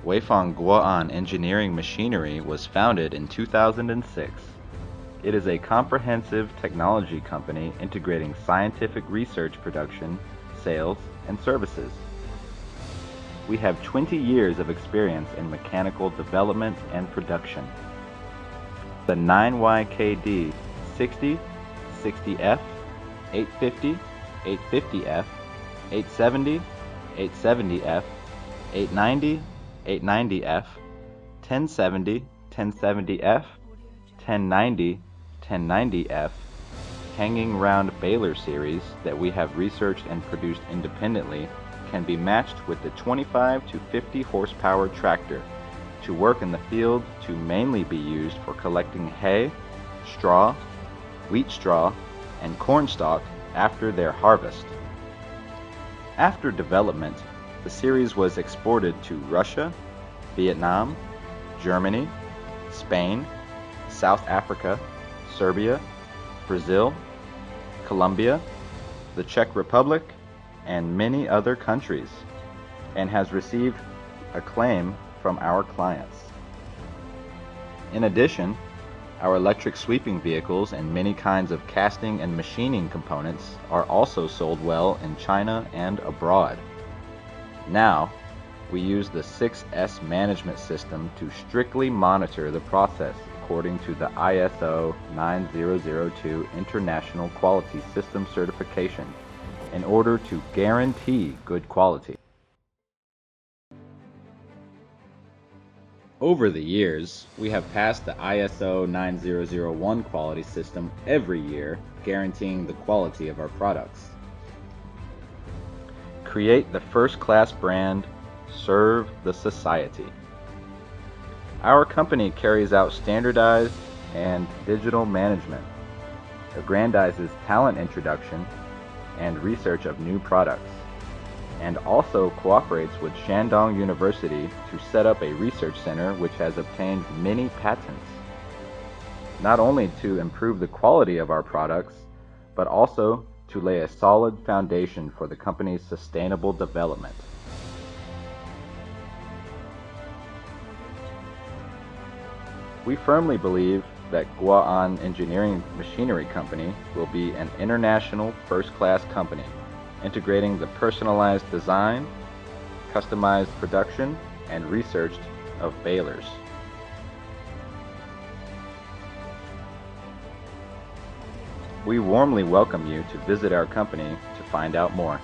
Weifang Guoan Engineering Machinery was founded in 2006. It is a comprehensive technology company integrating scientific research production, sales, and services. We have 20 years of experience in mechanical development and production. The 9YKD 60, 60F, 850, 850F, 870, 870F, 890, 890F, 1070, 1070F, 1090, 1090F, hanging round baler series that we have researched and produced independently can be matched with the 25 to 50 horsepower tractor to work in the field to mainly be used for collecting hay, straw, wheat straw, and cornstalk after their harvest. After development, the series was exported to Russia, Vietnam, Germany, Spain, South Africa, Serbia, Brazil, Colombia, the Czech Republic, and many other countries, and has received acclaim from our clients. In addition, our electric sweeping vehicles and many kinds of casting and machining components are also sold well in China and abroad. Now, we use the 6S management system to strictly monitor the process according to the ISO 9002 International Quality System certification in order to guarantee good quality. Over the years, we have passed the ISO 9001 quality system every year, guaranteeing the quality of our products. Create the first-class brand, serve the society. Our company carries out standardized and digital management, aggrandizes talent introduction and research of new products, and also cooperates with Shandong University to set up a research center which has obtained many patents, not only to improve the quality of our products, but also to lay a solid foundation for the company's sustainable development. We firmly believe that Guoan Engineering Machinery Company will be an international first-class company, integrating the personalized design, customized production, and research of balers. We warmly welcome you to visit our company to find out more.